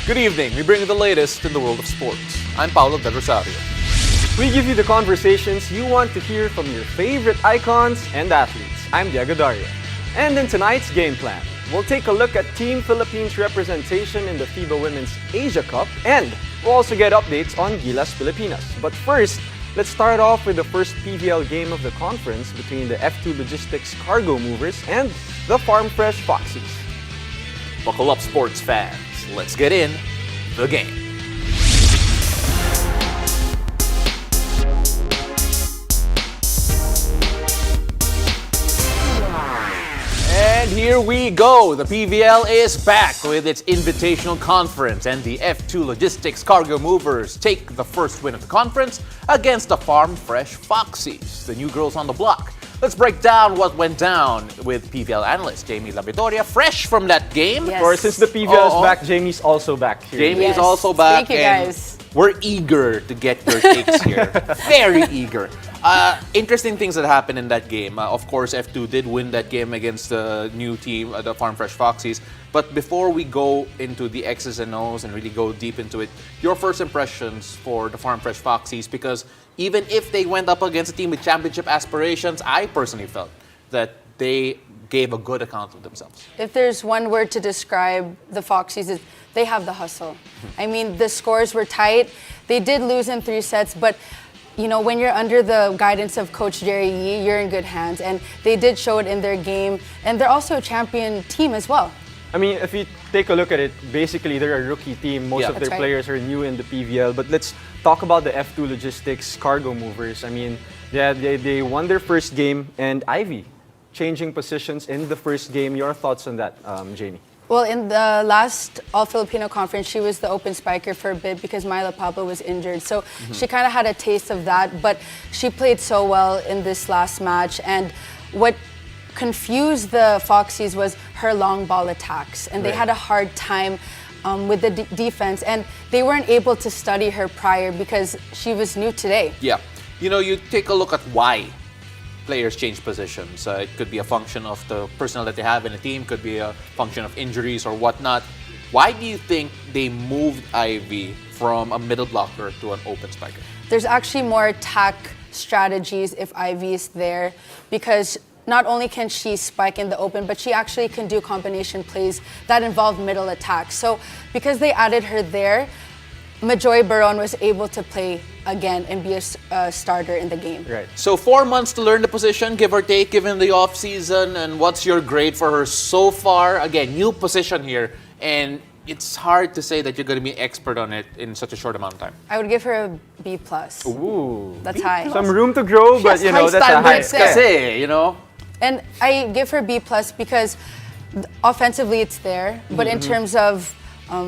Good evening. We bring you the latest in the world of sports. I'm Paulo Del Rosario. We give you the conversations you want to hear from your favorite icons and athletes. I'm Diego Dario. And in tonight's game plan, we'll take a look at Team Philippines representation in the FIBA Women's Asia Cup, and we'll also get updates on Gilas Pilipinas. But first, let's start off with the first PVL game of the conference between the F2 Logistics Cargo Movers and the Farm Fresh Foxies. Buckle up, sports fans. Let's get in the game. And here we go. The PVL is back with its Invitational Conference, and the F2 Logistics Cargo Movers take the first win of the conference against the Farm Fresh Foxies, the new girls on the block. Let's break down what went down with PVL analyst Jamie La Vitoria, fresh from that game. Yes. Or since the PVL is back, Jamie's also back here. Jamie is also back. Thank you, guys. We're eager to get your takes here. Very eager. Interesting things that happened in that game. Of course, F2 did win that game against the new team, the Farm Fresh Foxies. But before we go into the X's and O's and really go deep into it, your first impressions for the Farm Fresh Foxies, because even if they went up against a team with championship aspirations, I personally felt that they gave a good account of themselves. If there's one word to describe the Foxies, is they have the hustle. I mean, the scores were tight. They did lose in 3 sets, but you know, when you're under the guidance of Coach Jerry Yee, you're in good hands. And they did show it in their game. And they're also a champion team as well. I mean, if you take a look at it, basically they're a rookie team. Most of their players are new in the PVL. But let's talk about the F2 Logistics Cargo Movers. I mean, they won their first game, and Ivy changing positions in the first game. Your thoughts on that, Jamie? Well, in the last All-Filipino Conference, she was the open spiker for a bit because Myla Pablo was injured. So she kind of had a taste of that, but she played so well in this last match. And what confused the Foxies was her long ball attacks. And they had a hard time with the defense. And they weren't able to study her prior because she was new today. Yeah. You know, you take a look at why players change positions. It could be a function of the personnel that they have in a team, could be a function of injuries or whatnot. Why do you think they moved Ivy from a middle blocker to an open spiker? There's actually more attack strategies if Ivy is there, because not only can she spike in the open, but she actually can do combination plays that involve middle attacks. So because they added her there, Majoy Baron was able to play again and be a starter in the game. Right. So 4 months to learn the position, give or take, given the off season. And what's your grade for her so far? Again, new position here, and it's hard to say that you're going to be expert on it in such a short amount of time. I would give her a B+. Ooh. That's high. Some room to grow, but you know, that's a high. Kasi, you know. And I give her B+ because offensively it's there, but in terms of,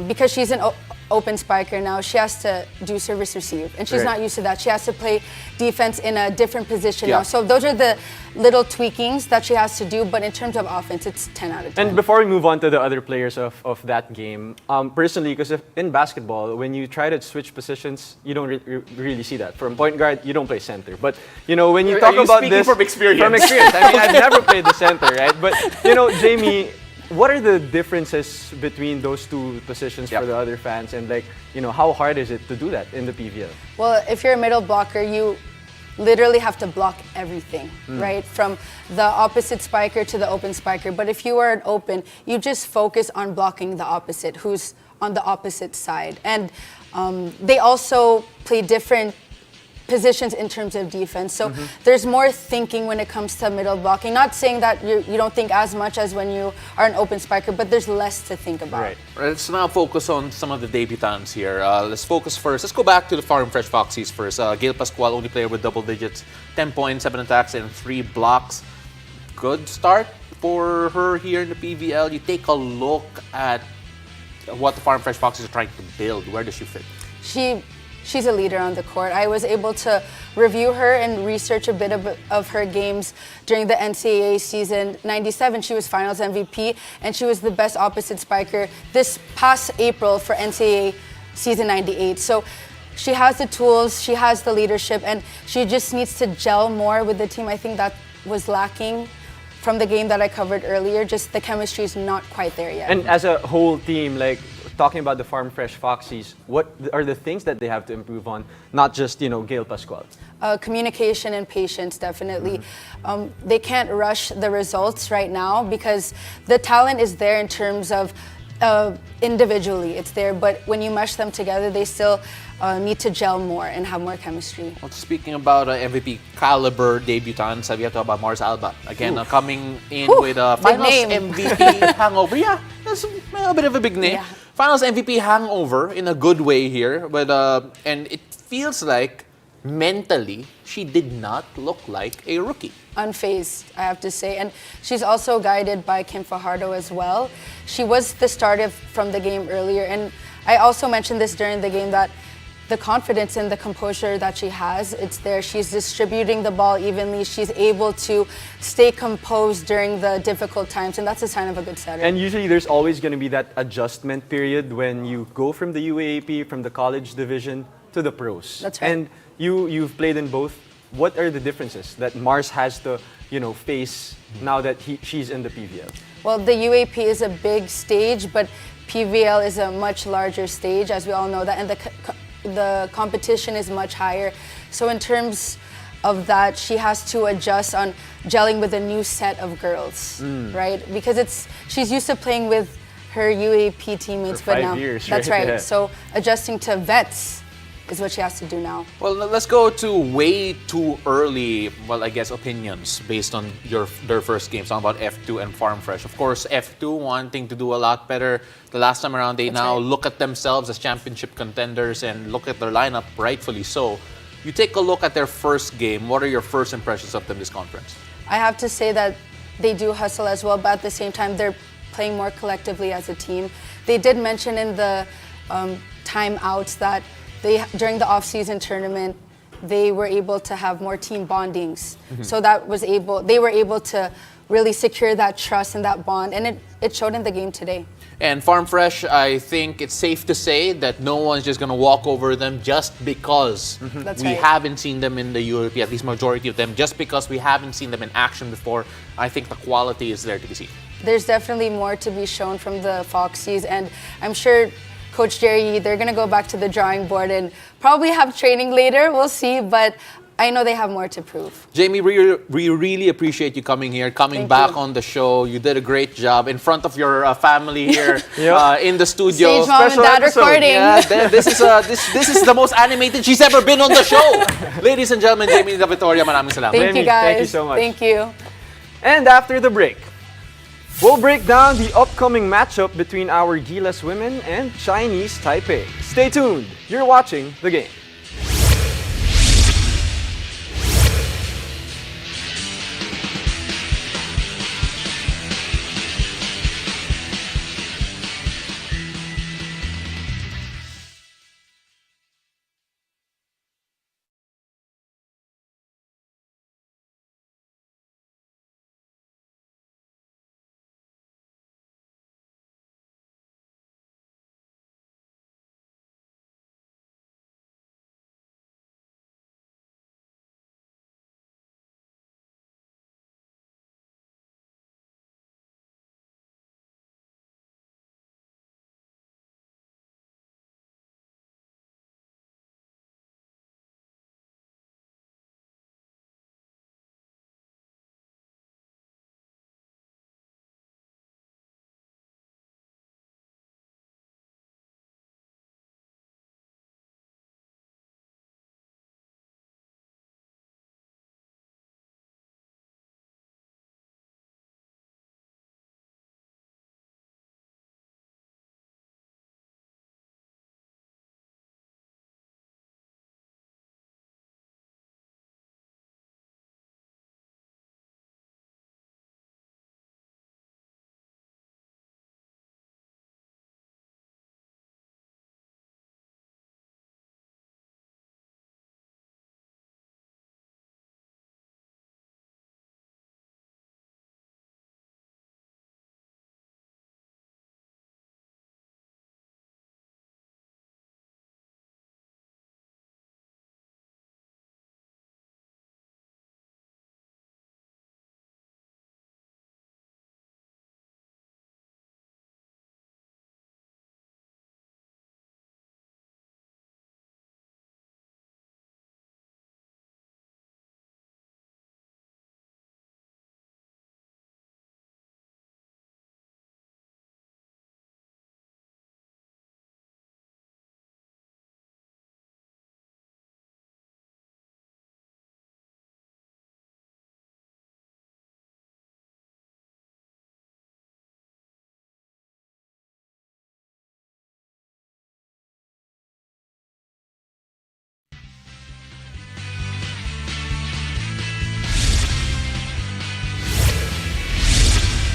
because she's an open spiker now, she has to do service receive, and she's not used to that. She has to play defense in a different position now. So those are the little tweakings that she has to do, but in terms of offense, it's 10 out of 10. And before we move on to the other players of that game, personally, because in basketball, when you try to switch positions, you don't really see that. From point guard, you don't play center. But, you know, when you talk about this... from experience? From experience. I mean, I've never played the center, right? But, you know, Jamie, what are the differences between those two positions for the other fans? And, like, you know, how hard is it to do that in the PVL? Well, if you're a middle blocker, you literally have to block everything, right? From the opposite spiker to the open spiker. But if you are an open, you just focus on blocking the opposite, who's on the opposite side. And they also play different positions in terms of defense. So there's more thinking when it comes to middle blocking. Not saying that you don't think as much as when you are an open spiker, but there's less to think about. Right. Let's now focus on some of the debutants here. Let's focus first. Let's go back to the Farm Fresh Foxies first. Gail Pascual, only player with double digits, 10 points, 7 attacks, and 3 blocks. Good start for her here in the PVL. You take a look at what the Farm Fresh Foxies are trying to build. Where does she fit? She's a leader on the court. I was able to review her and research a bit of her games during the NCAA season 97. She was finals MVP, and she was the best opposite spiker this past April for NCAA season 98. So she has the tools, she has the leadership, and she just needs to gel more with the team. I think that was lacking from the game that I covered earlier. Just the chemistry is not quite there yet. And as a whole team, like, talking about the Farm Fresh Foxies, what are the things that they have to improve on? Not just, Gail Pascual. Communication and patience, definitely. They can't rush the results right now because the talent is there in terms of individually, it's there, but when you mesh them together, they still need to gel more and have more chemistry. Well, speaking about MVP caliber debutants, we have to talk about Mars Alba. Again, coming in with a Finals name. MVP hangover. Yeah, that's a bit of a big name. Yeah. Finals MVP hangover in a good way here. But and it feels like mentally, she did not look like a rookie. Unfazed, I have to say. And she's also guided by Kim Fajardo as well. She was the starter from the game earlier. And I also mentioned this during the game that the confidence and the composure that she has, it's there. She's distributing the ball evenly. She's able to stay composed during the difficult times, and that's a sign of a good setter. And usually there's always going to be that adjustment period when you go from the UAAP, from the college division to the pros. That's right. And you've played in both. What are the differences that Mars has to, face now that she's in the PVL? Well, the UAP is a big stage, but PVL is a much larger stage, as we all know that, and the competition is much higher. So in terms of that, she has to adjust on gelling with a new set of girls, right? Because she's used to playing with her UAP teammates, For but 5 now years, that's right? right. Yeah. So adjusting to vets is what she has to do now. Well, let's go to way too early, I guess, opinions based on their first games. Talking about F2 and Farm Fresh. Of course, F2 wanting to do a lot better. The last time around, they That's now right. look at themselves as championship contenders and look at their lineup, rightfully so. You take a look at their first game. What are your first impressions of them this conference? I have to say that they do hustle as well, but at the same time, they're playing more collectively as a team. They did mention in the timeouts that during the off-season tournament, they were able to have more team bondings. So they were able to really secure that trust and that bond, and it showed in the game today. And Farm Fresh, I think it's safe to say that no one's just going to walk over them just because That's we right. haven't seen them in the Europe, at least majority of them, just because we haven't seen them in action before. I think the quality is there to be seen. There's definitely more to be shown from the Foxies, and I'm sure Coach Jerry, they're going to go back to the drawing board and probably have training later. We'll see, but I know they have more to prove. Jamie, we really appreciate you coming here, coming Thank back you. on the show. You did a great job in front of your family here Yeah. in the studio. Stage mom and Special dad episode. recording. Yeah, this is the most animated she's ever been on the show. Ladies and gentlemen, Jamie De Vittoria, maraming salamat. Thank Jamie, you guys. thank you so much. Thank you. And after the break, we'll break down the upcoming matchup between our Gilas women and Chinese Taipei. Stay tuned. You're watching The Game.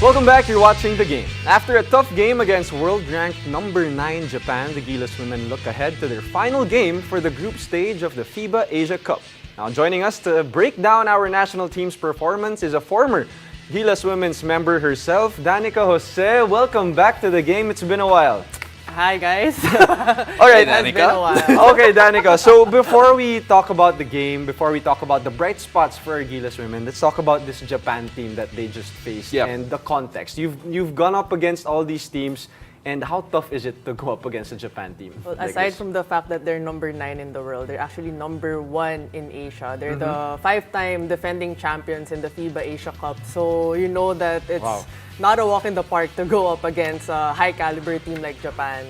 Welcome back, you're watching The Game. After a tough game against world-ranked number 9 Japan, the Gilas women look ahead to their final game for the group stage of the FIBA Asia Cup. Now joining us to break down our national team's performance is a former Gilas women's member herself, Danica Jose. Welcome back to The Game, it's been a while. Hi guys. Alright, It has been a while. Okay, Danica. So before we talk about the game, before we talk about the bright spots for our Gilas women, let's talk about this Japan team that they just faced and the context. You've gone up against all these teams, and how tough is it to go up against a Japan team? Well, like aside this? from the fact that they're number 9 in the world, they're actually number 1 in Asia. They're the 5-time defending champions in the FIBA Asia Cup. So you know that it's not a walk in the park to go up against a high caliber team like Japan.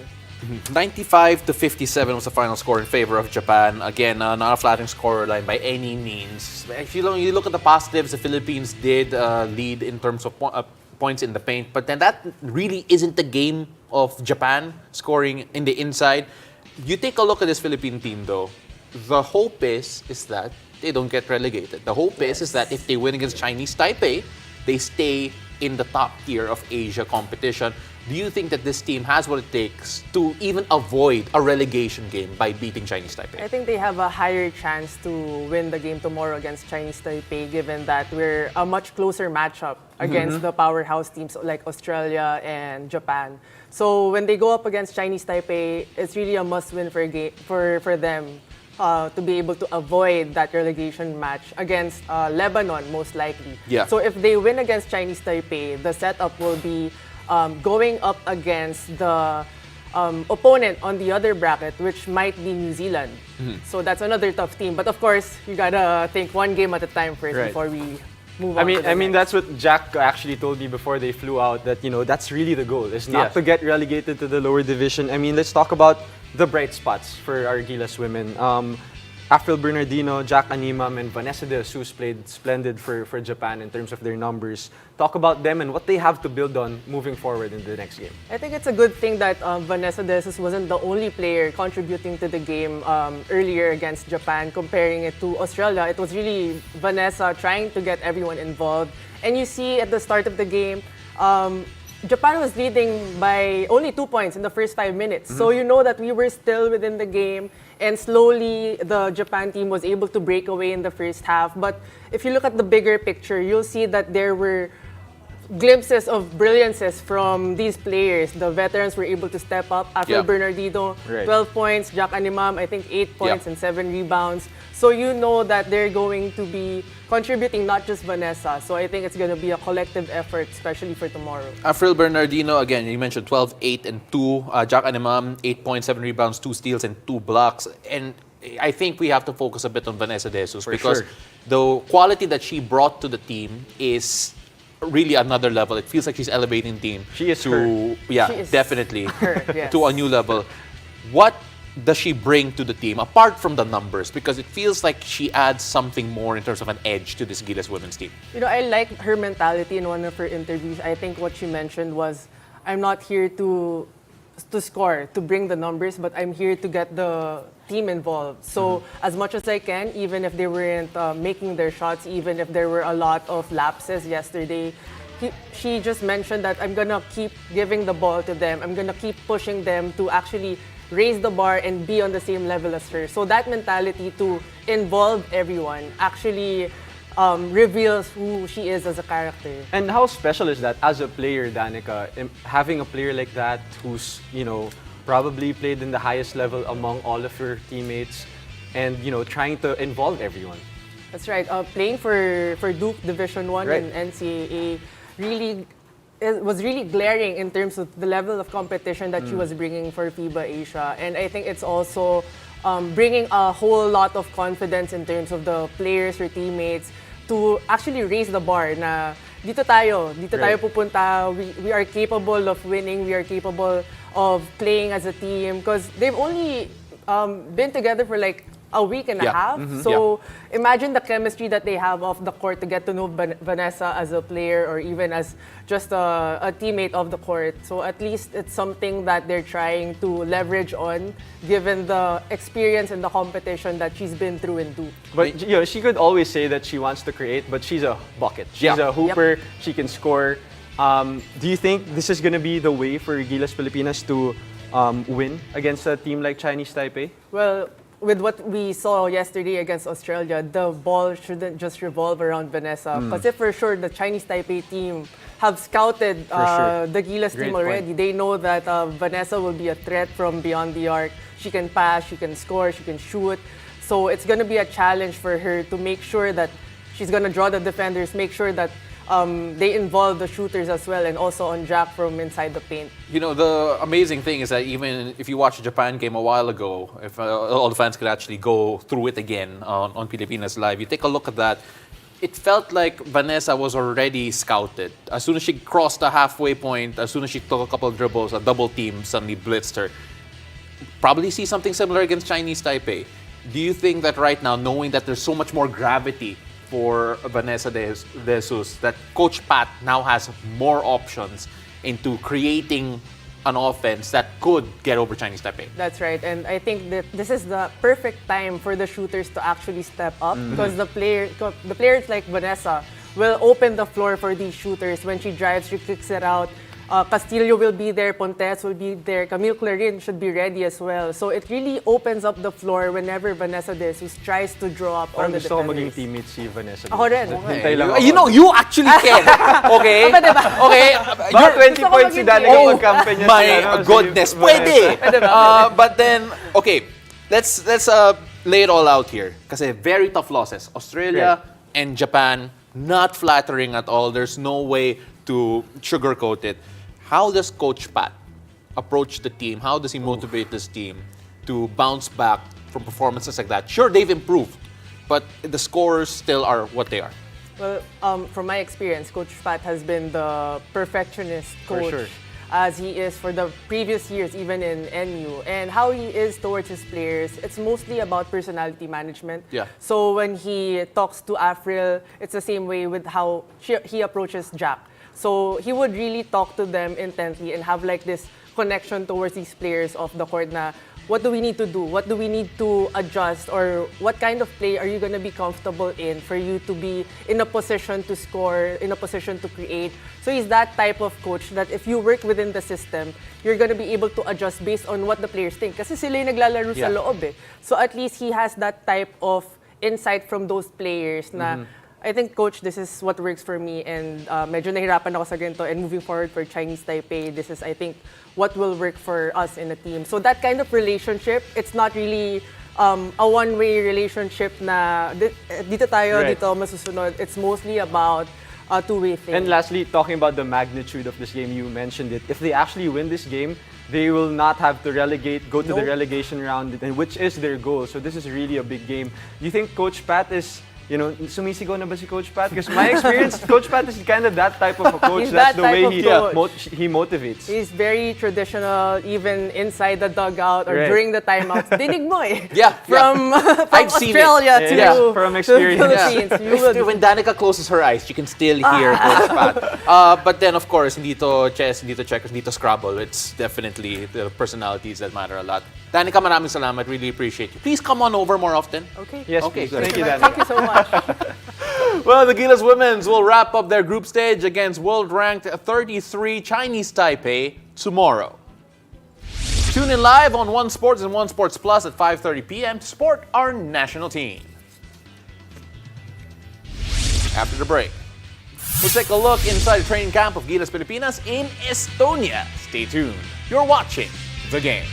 95-57 was the final score in favor of Japan. Again, not a flattering scoreline by any means. If you look at the positives, the Philippines did lead in terms of points in the paint, but then that really isn't the game of Japan scoring in the inside. You take a look at this Philippine team though, the hope is that they don't get relegated. The hope is that if they win against Chinese Taipei, they stay in the top tier of Asia competition. Do you think that this team has what it takes to even avoid a relegation game by beating Chinese Taipei? I think they have a higher chance to win the game tomorrow against Chinese Taipei, given that we're a much closer matchup against the powerhouse teams like Australia and Japan. So when they go up against Chinese Taipei, it's really a must-win for them to be able to avoid that relegation match against Lebanon, most likely. Yeah. So if they win against Chinese Taipei, the setup will be going up against the opponent on the other bracket, which might be New Zealand. So that's another tough team. But of course, you gotta think one game at a time first before we move on. I mean, that's what Jack actually told me before they flew out. That that's really the goal. Is not to get relegated to the lower division. I mean, let's talk about the bright spots for our Gilas women. April Bernardino, Jack Animam, and Vanessa De Jesus played splendid for Japan in terms of their numbers. Talk about them and what they have to build on moving forward in the next game. I think it's a good thing that Vanessa De Jesus wasn't the only player contributing to the game earlier against Japan. Comparing it to Australia, it was really Vanessa trying to get everyone involved. And you see at the start of the game, Japan was leading by only 2 points in the first 5 minutes. So you know that we were still within the game, and slowly the Japan team was able to break away in the first half. But if you look at the bigger picture, you'll see that there were glimpses of brilliances from these players. The veterans were able to step up. After Bernardino, 12 points. Jack Animam, I think 8 points and 7 rebounds. So you know that they're going to be contributing, not just Vanessa. So I think it's going to be a collective effort, especially for tomorrow. April Bernardino, again, you mentioned 12, 8, and 2. Jack Animam, 8 points, 7 rebounds, 2 steals, and 2 blocks. And I think we have to focus a bit on Vanessa De Jesus because the quality that she brought to the team is really another level. It feels like she's elevating the team. She is definitely yes. to a new level. What does she bring to the team apart from the numbers? Because it feels like she adds something more in terms of an edge to this Gilas women's team. You know, I like her mentality in one of her interviews. I think what she mentioned was, I'm not here to score, to bring the numbers, but I'm here to get the team involved. So as much as I can, even if they weren't making their shots, even if there were a lot of lapses yesterday, she just mentioned that I'm gonna keep giving the ball to them. I'm gonna keep pushing them to actually raise the bar and be on the same level as her. So that mentality to involve everyone actually reveals who she is as a character. And how special is that as a player, Danica, having a player like that who's, probably played in the highest level among all of her teammates and, trying to involve everyone? That's right. Playing for Duke Division 1 and NCAA it was really glaring in terms of the level of competition that she was bringing for FIBA Asia. And I think it's also bringing a whole lot of confidence in terms of the players, her teammates, to actually raise the bar na dito tayo pupunta, we are capable of winning, we are capable of playing as a team. Because they've only been together for like a week and a half. So imagine the chemistry that they have off the court to get to know Vanessa as a player or even as just a teammate of the court. So at least it's something that they're trying to leverage on, given the experience and the competition that she's been through in Duke. But she could always say that she wants to create, but she's a bucket. She's a hooper. She can score. Do you think this is going to be the way for Gilas Pilipinas to win against a team like Chinese Taipei? Well, with what we saw yesterday against Australia, the ball shouldn't just revolve around Vanessa. Because if for sure the Chinese Taipei team have scouted sure. the Gilas Great team already, point. they know that Vanessa will be a threat from beyond the arc. She can pass, she can score, she can shoot. So it's going to be a challenge for her to make sure that she's going to draw the defenders, make sure that they involve the shooters as well, and also on Jack from inside the paint. You know, the amazing thing is that even if you watched the Japan game a while ago, if all the fans could actually go through it again on Pilipinas Live, you take a look at that, it felt like Vanessa was already scouted. As soon as she crossed the halfway point, as soon as she took a couple of dribbles, a double team suddenly blitzed her. Probably see something similar against Chinese Taipei. Do you think that right now, knowing that there's so much more gravity for Vanessa De Jesus, that Coach Pat now has more options into creating an offense that could get over Chinese Taipei? That's right, and I think that this is the perfect time for the shooters to actually step up because the players like Vanessa will open the floor for these shooters. When she drives, she kicks it out. Castillo will be there, Pontes will be there, Camille Clarin should be ready as well. So it really opens up the floor whenever Vanessa De Jesus tries to draw up all Parang the gusto ko maging defenders. teammate si Vanessa. Ako rin. Hintay lang ako. You know, you actually can. Okay? Okay? Baka 20 Gusto ko points si maging Danica Oh pagkampi niya. my si, ano, si goodness, Vanessa. pwede! But then, okay, let's lay it all out here. Kasi very tough losses. Australia and Japan, not flattering at all. There's no way to sugarcoat it. How does Coach Pat approach the team? How does he motivate this team to bounce back from performances like that? Sure, they've improved, but the scores still are what they are. Well, from my experience, Coach Pat has been the perfectionist For coach sure. as he is for the previous years, even in NU. And how he is towards his players, it's mostly about personality management. Yeah. So when he talks to Afril, it's the same way with how he approaches Jack. So he would really talk to them intently and have like this connection towards these players off the court na what do we need to do? What do we need to adjust? Or what kind of play are you going to be comfortable in for you to be in a position to score, in a position to create? So he's that type of coach that if you work within the system, you're going to be able to adjust based on what the players think. Kasi sila yung naglalaro sa loob eh. So at least he has that type of insight from those players na I think, Coach, this is what works for me and medyo nahirapan ako sa ganito and moving forward for Chinese Taipei, this is, I think, what will work for us in a team. So that kind of relationship, it's not really a one-way relationship na dito tayo, Right. dito masusunod. It's mostly about a two-way thing. And lastly, talking about the magnitude of this game, you mentioned it. If they actually win this game, they will not have to go to the relegation round, and which is their goal. So this is really a big game. Do you think Coach Pat is, sumisigaw na ba si Coach Pat? Because my experience, Coach Pat is kind of that type of a coach. He's That's that the type way of coach. he motivates. He's very traditional, even inside the dugout or Right. during the timeouts. Dinig mo eh. Yeah, From I've seen it. Australia to, Yeah, from experience. to Philippines. You will When Danica closes her eyes, you can still hear Coach Pat. But then, of course, hindi to chess, hindi to checkers, hindi to Scrabble. It's definitely the personalities that matter a lot. Danica, maraming salamat. Really appreciate you. Please come on over more often. Okay. Yes, Okay, please. Thank you, Thank Danica. you so much. Well, the Gilas Women's will wrap up their group stage against world-ranked 33 Chinese Taipei tomorrow. Tune in live on One Sports and One Sports Plus at 5:30 p.m. to support our national team. After the break, we'll take a look inside the training camp of Gilas Pilipinas in Estonia. Stay tuned. You're watching The Game.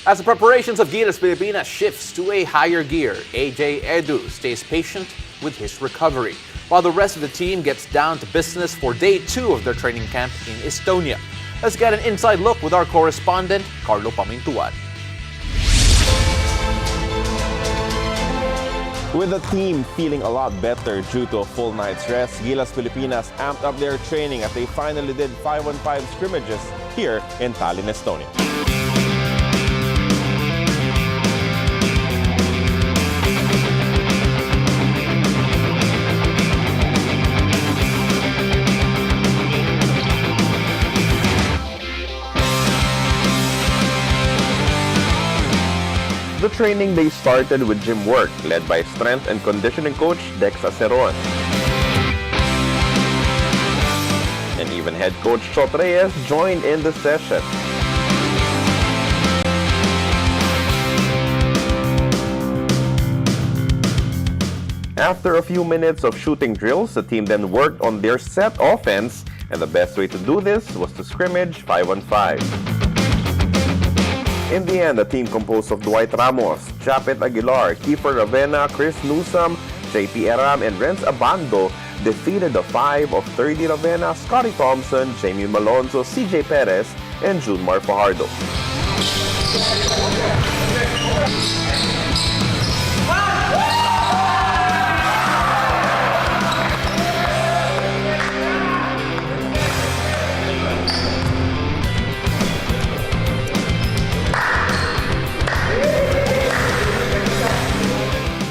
As the preparations of Gilas Pilipinas shifts to a higher gear, AJ Edu stays patient with his recovery, while the rest of the team gets down to business for day 2 of their training camp in Estonia. Let's get an inside look with our correspondent, Carlo Pamintuan. With the team feeling a lot better due to a full night's rest, Gilas Pilipinas amped up their training as they finally did 5-on-5 scrimmages here in Tallinn, Estonia. The training day started with gym work led by strength and conditioning coach Dex Aceron. And even head coach Chot Reyes joined in the session. After a few minutes of shooting drills, the team then worked on their set offense, and the best way to do this was to scrimmage 5-on-5. In the end, the team composed of Dwight Ramos, Japet Aguilar, Kiefer Ravena, Chris Newsome, JP Eram, and Renz Abando defeated the 5 of 30 Ravena, Scotty Thompson, Jamie Malonzo, CJ Perez, and Junmar Fajardo.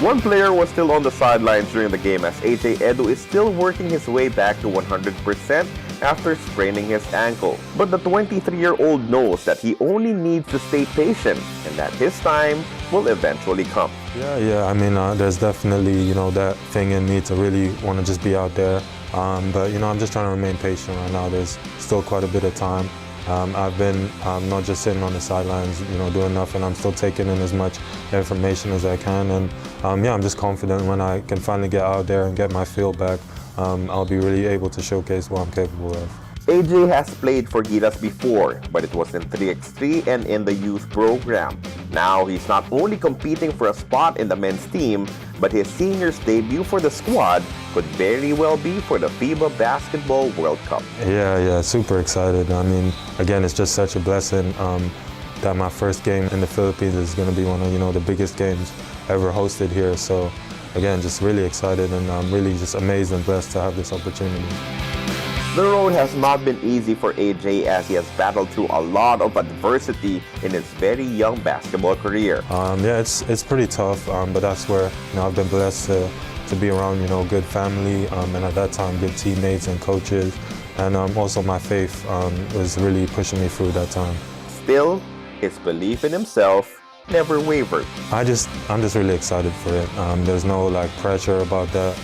One player was still on the sidelines during the game as AJ Edu is still working his way back to 100% after spraining his ankle. But the 23-year-old knows that he only needs to stay patient and that his time will eventually come. Yeah. I mean, there's definitely, that thing in me to really want to just be out there. But, I'm just trying to remain patient right now. There's still quite a bit of time. I've been not just sitting on the sidelines, doing nothing. I'm still taking in as much information as I can. And I'm just confident when I can finally get out there and get my feel back, I'll be really able to showcase what I'm capable of. AJ has played for Gilas before, but it was in 3x3 and in the youth program. Now he's not only competing for a spot in the men's team, but his seniors debut for the squad could very well be for the FIBA Basketball World Cup. Yeah, super excited. I mean, again, it's just such a blessing that my first game in the Philippines is going to be one of the biggest games ever hosted here. So again, just really excited, and I'm really just amazed and blessed to have this opportunity. The road has not been easy for AJ as he has battled through a lot of adversity in his very young basketball career. It's pretty tough, but that's where I've been blessed to be around good family, and at that time good teammates and coaches, and also my faith was really pushing me through that time. Still, his belief in himself never wavered. I'm just really excited for it. There's no pressure about that.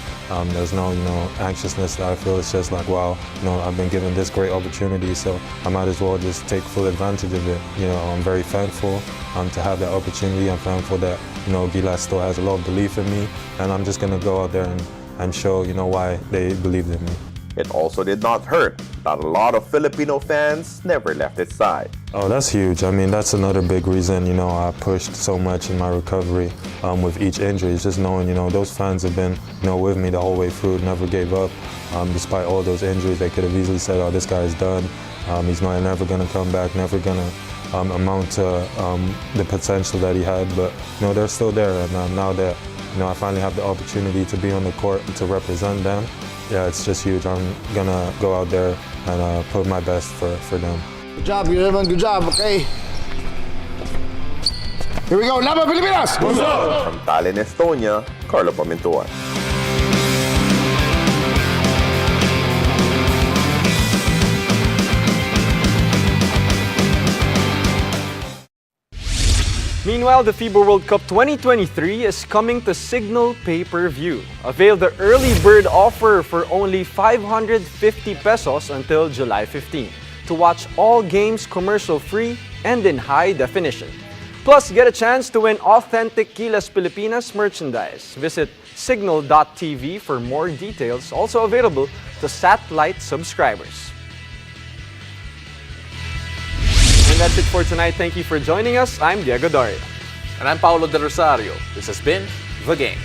There's no anxiousness that I feel. It's just wow, I've been given this great opportunity, so I might as well just take full advantage of it. I'm very thankful to have that opportunity. I'm thankful that Gilas still has a lot of belief in me, and I'm just gonna go out there and show why they believed in me. It also did not hurt that a lot of Filipino fans never left his side. Oh, that's huge. I mean, that's another big reason, I pushed so much in my recovery with each injury. It's just knowing, those fans have been, with me the whole way through, never gave up. Despite all those injuries, they could have easily said, oh, this guy's done. He's never going to come back, never going to amount to the potential that he had. But, they're still there. And now that, I finally have the opportunity to be on the court to represent them, yeah, it's just huge. I'm going to go out there and put my best for them. Good job, everyone. Good job, okay? Here we go. Laban Pilipinas! From Tallinn, Estonia, Carlo Pamintuan. Meanwhile, the FIBA World Cup 2023 is coming to Signal Pay-Per-View. Avail the early bird offer for only 550 pesos until July 15 to watch all games commercial-free and in high definition. Plus, get a chance to win authentic Gilas Pilipinas merchandise. Visit signal.tv for more details, also available to satellite subscribers. And And that's it for tonight. Thank you for joining us. I'm Diego Dario. And I'm Paolo De Rosario. This has been The Game.